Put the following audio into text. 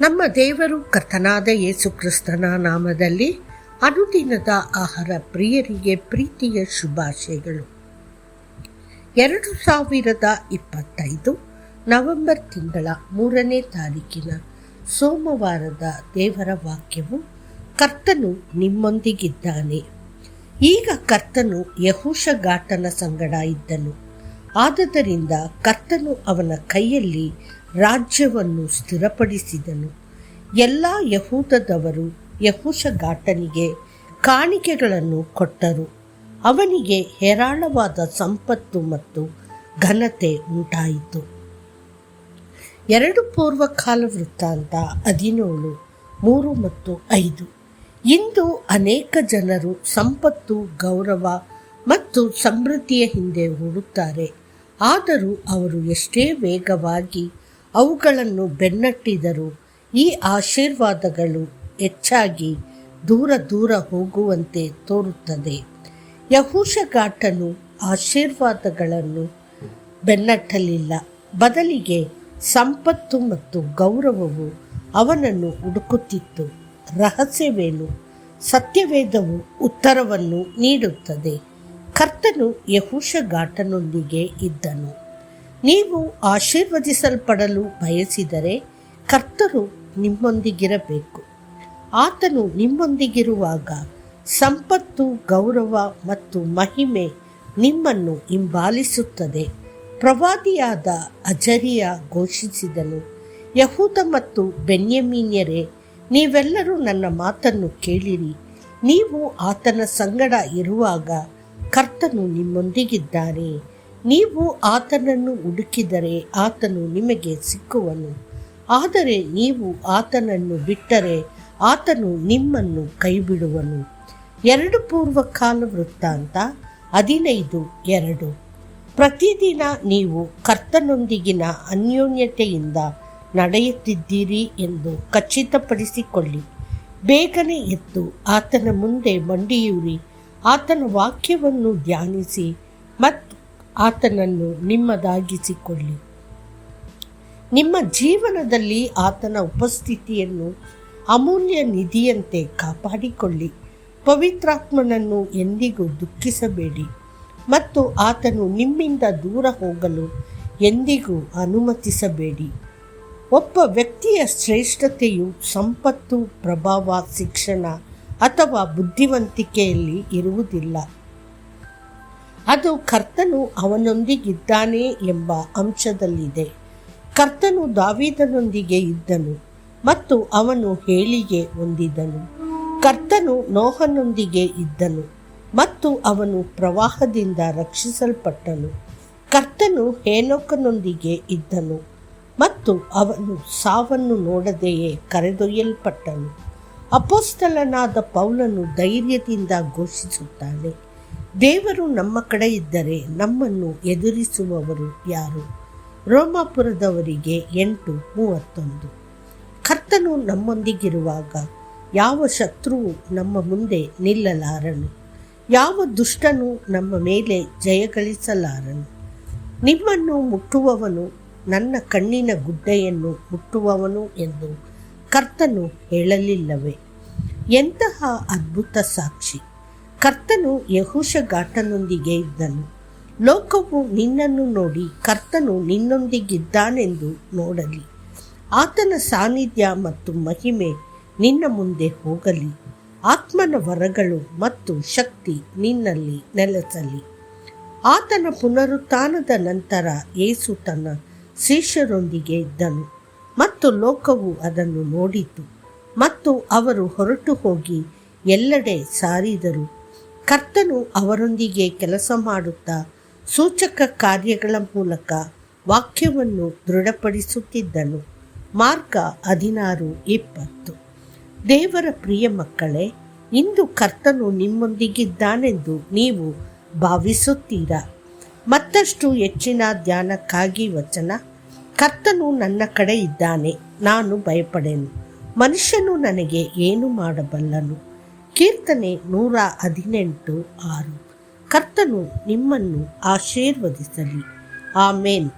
ನಮ್ಮ ದೇವರು ಕರ್ತನಾದ ಯೇಸು ಕ್ರಿಸ್ತನ ನಾಮದಲ್ಲಿ ಅನುದಿನದ ಆಹಾರ ಪ್ರಿಯರಿಗೆ ಪ್ರೀತಿಯ ಶುಭಾಶಯಗಳು. 2025 ನವೆಂಬರ್ ತಿಂಗಳ 3ನೇ ತಾರೀಕಿನ ಸೋಮವಾರದ ದೇವರ ವಾಕ್ಯವು, ಕರ್ತನು ನಿಮ್ಮೊಂದಿಗಿದ್ದಾನೆ. ಈಗ ಕರ್ತನು ಯೆಹೋಷಾಫಾಟನ ಸಂಗಡ ಇದ್ದನು. ಆದುದರಿಂದ ಕರ್ತನು ಅವನ ಕೈಯಲ್ಲಿ ರಾಜ್ಯವನ್ನು ಸ್ಥಿರಪಡಿಸಿದನು. ಎಲ್ಲ ಯೆಹೂದದವರು ಯೆಹೋಷಾಫಾಟನಿಗೆ ಕಾಣಿಕೆಗಳನ್ನು ಕೊಟ್ಟರು. ಅವನಿಗೆ ಹೇರಾಳವಾದ ಸಂಪತ್ತು ಮತ್ತು ಘನತೆ ಉಂಟಾಯಿತು. 2 ಪೂರ್ವಕಾಲ ವೃತ್ತಾಂತ 17, 3 ಮತ್ತು 5. ಇಂದು ಅನೇಕ ಜನರು ಸಂಪತ್ತು, ಗೌರವ ಮತ್ತು ಸಮೃದ್ಧಿಯ ಹಿಂದೆ ಓಡುತ್ತಾರೆ. ಆದರೂ ಅವರು ಎಷ್ಟೇ ವೇಗವಾಗಿ ಅವುಗಳನ್ನು ಬೆನ್ನಟ್ಟಿದರೂ ಈ ಆಶೀರ್ವಾದಗಳು ಹೆಚ್ಚಾಗಿ ದೂರ ಹೋಗುವಂತೆ ತೋರುತ್ತದೆ. ಯೆಹೋಷಾಫಾಟನು ಆಶೀರ್ವಾದಗಳನ್ನು ಬೆನ್ನಟ್ಟಲಿಲ್ಲ. ಬದಲಿಗೆ ಸಂಪತ್ತು ಮತ್ತು ಗೌರವವು ಅವನನ್ನು ಹುಡುಕುತ್ತಿತ್ತು. ರಹಸ್ಯವೇನು? ಸತ್ಯವೇದವು ಉತ್ತರವನ್ನು ನೀಡುತ್ತದೆ. ಕರ್ತನು ಯೆಹೋಷಾಫಾಟನೊಂದಿಗೆ ಇದ್ದನು. ನೀವು ಆಶೀರ್ವದಿಸಲ್ಪಡಲು ಬಯಸಿದರೆ ಕರ್ತನು ನಿಮ್ಮೊಂದಿಗಿರಬೇಕು. ಆತನು ನಿಮ್ಮೊಂದಿಗಿರುವಾಗ ಸಂಪತ್ತು, ಗೌರವ ಮತ್ತು ಮಹಿಮೆ ನಿಮ್ಮನ್ನು ಹಿಂಬಾಲಿಸುತ್ತದೆ. ಪ್ರವಾದಿಯಾದ ಅಜರ್ಯ ಘೋಷಿಸಿದನು, ಯೆಹೂದ ಮತ್ತು ಬೆನ್ಯಾಮೀನ್ಯರೇ, ನೀವೆಲ್ಲರೂ ನನ್ನ ಮಾತನ್ನು ಕೇಳಿರಿ. ನೀವು ಆತನ ಸಂಗಡ ಇರುವಾಗ ಕರ್ತನು ನಿಮ್ಮೊಂದಿಗಿದ್ದಾನೆ. ನೀವು ಆತನನ್ನು ಹುಡುಕಿದರೆ ಆತನು ನಿಮಗೆ ಸಿಕ್ಕುವನು. ಆದರೆ ನೀವು ಆತನನ್ನು ಬಿಟ್ಟರೆ ಆತನು ನಿಮ್ಮನ್ನು ಕೈಬಿಡುವನು. 2 ಪೂರ್ವಕಾಲ ವೃತ್ತಾಂತ 15:2. ಪ್ರತಿದಿನ ನೀವು ಕರ್ತನೊಂದಿಗಿನ ಅನ್ಯೋನ್ಯತೆಯಿಂದ ನಡೆಯುತ್ತಿದ್ದೀರಿ ಎಂದು ಖಚಿತಪಡಿಸಿಕೊಳ್ಳಿ. ಬೇಗನೆ ಎದ್ದು ಆತನ ಮುಂದೆ ಮಂಡಿಯೂರಿ, ಆತನ ವಾಕ್ಯವನ್ನು ಧ್ಯಾನಿಸಿ ಮತ್ತು ಆತನನ್ನು ನಿಮ್ಮದಾಗಿಸಿಕೊಳ್ಳಿ. ನಿಮ್ಮ ಜೀವನದಲ್ಲಿ ಆತನ ಉಪಸ್ಥಿತಿಯನ್ನು ಅಮೂಲ್ಯ ನಿಧಿಯಂತೆ ಕಾಪಾಡಿಕೊಳ್ಳಿ. ಪವಿತ್ರಾತ್ಮನನ್ನು ಎಂದಿಗೂ ದುಃಖಿಸಬೇಡಿ ಮತ್ತು ಆತನು ನಿಮ್ಮಿಂದ ದೂರ ಹೋಗಲು ಎಂದಿಗೂ ಅನುಮತಿಸಬೇಡಿ. ಒಬ್ಬ ವ್ಯಕ್ತಿಯ ಶ್ರೇಷ್ಠತೆಯು ಸಂಪತ್ತು, ಪ್ರಭಾವ, ಶಿಕ್ಷಣ ಅಥವಾ ಬುದ್ಧಿವಂತಿಕೆಯಲ್ಲಿ ಇರುವುದಿಲ್ಲ. ಅದು ಕರ್ತನು ಅವನೊಂದಿಗಿದ್ದಾನೆ ಎಂಬ ಅಂಶದಲ್ಲಿದೆ. ಕರ್ತನು ದಾವೀದನೊಂದಿಗೆ ಇದ್ದನು ಮತ್ತು ಅವನು ಏಳಿಗೆ ಹೊಂದಿದನು. ಕರ್ತನು ನೋಹನೊಂದಿಗೆ ಇದ್ದನು ಮತ್ತು ಅವನು ಪ್ರವಾಹದಿಂದ ರಕ್ಷಿಸಲ್ಪಟ್ಟನು. ಕರ್ತನು ಹೇನೋಕನೊಂದಿಗೆ ಇದ್ದನು ಮತ್ತು ಅವನು ಸಾವನ್ನು ನೋಡದೆಯೇ ಕರೆದೊಯ್ಯಲ್ಪಟ್ಟನು. ಅಪೊಸ್ತಲನಾದ ಪೌಲನು ಧೈರ್ಯದಿಂದ ಘೋಷಿಸುತ್ತಾನೆ, ದೇವರು ನಮ್ಮ ಕಡೆ ಇದ್ದರೆ ನಮ್ಮನ್ನು ಎದುರಿಸುವವರು ಯಾರು? ರೋಮಾಪುರದವರಿಗೆ 8:31. ಕರ್ತನು ನಮ್ಮೊಂದಿಗಿರುವಾಗ ಯಾವ ಶತ್ರುವು ನಮ್ಮ ಮುಂದೆ ನಿಲ್ಲಲಾರನು. ಯಾವ ದುಷ್ಟನು ನಮ್ಮ ಮೇಲೆ ಜಯಗಳಿಸಲಾರನು. ನಿಮ್ಮನ್ನು ಮುಟ್ಟುವವನು ನನ್ನ ಕಣ್ಣಿನ ಗುಡ್ಡೆಯನ್ನು ಮುಟ್ಟುವವನು ಎಂದು ಕರ್ತನು ಹೇಳಲಿಲ್ಲವೇ? ಎಂತಹ ಅದ್ಭುತ ಸಾಕ್ಷಿ! ಕರ್ತನು ಯೆಹೋಷಾಫಾಟನೊಂದಿಗೆ ಇದ್ದನು. ಲೋಕವು ನಿನ್ನನ್ನು ನೋಡಿ ಕರ್ತನು ನಿನ್ನೊಂದಿಗಿದ್ದಾನೆಂದು ನೋಡಲಿ. ಆತನ ಸಾನ್ನಿಧ್ಯ ಮತ್ತು ಮಹಿಮೆ ನಿನ್ನ ಮುಂದೆ ಹೋಗಲಿ. ಆತ್ಮನ ವರಗಳು ಮತ್ತು ಶಕ್ತಿ ನಿನ್ನಲ್ಲಿ ನೆಲೆಸಲಿ. ಆತನ ಪುನರುತ್ಥಾನದ ನಂತರ ಯೇಸು ತನ್ನ ಶಿಷ್ಯರೊಂದಿಗೆ ಇದ್ದನು ಮತ್ತು ಲೋಕವು ಅದನ್ನು ನೋಡಿತು ಮತ್ತು ಅವರು ಹೊರಟು ಹೋಗಿ ಎಲ್ಲೆಡೆ ಸಾರಿದರು. ಕರ್ತನು ಅವರೊಂದಿಗೆ ಕೆಲಸ ಮಾಡುತ್ತಾ ಸೂಚಕ ಕಾರ್ಯಗಳ ಮೂಲಕ ವಾಕ್ಯವನ್ನು ದೃಢಪಡಿಸುತ್ತಿದ್ದನು. ಮಾರ್ಕ 16:20. ದೇವರ ಪ್ರಿಯ ಮಕ್ಕಳೇ, ಇಂದು ಕರ್ತನು ನಿಮ್ಮೊಂದಿಗಿದ್ದಾನೆಂದು ನೀವು ಭಾವಿಸುತ್ತೀರಾ? ಮತ್ತಷ್ಟು ಹೆಚ್ಚಿನ ಧ್ಯಾನಕ್ಕಾಗಿ ವಚನ: ಕರ್ತನು ನನ್ನ ಕಡೆ ಇದ್ದಾನೆ, ನಾನು ಭಯಪಡೆನು. ಮನುಷ್ಯನು ನನಗೆ ಏನು ಮಾಡಬಲ್ಲನು? ಕೀರ್ತನೆ 118:6. ಕರ್ತನು ನಿಮ್ಮನ್ನು ಆಶೀರ್ವದಿಸಲಿ. ಆಮೇನ್.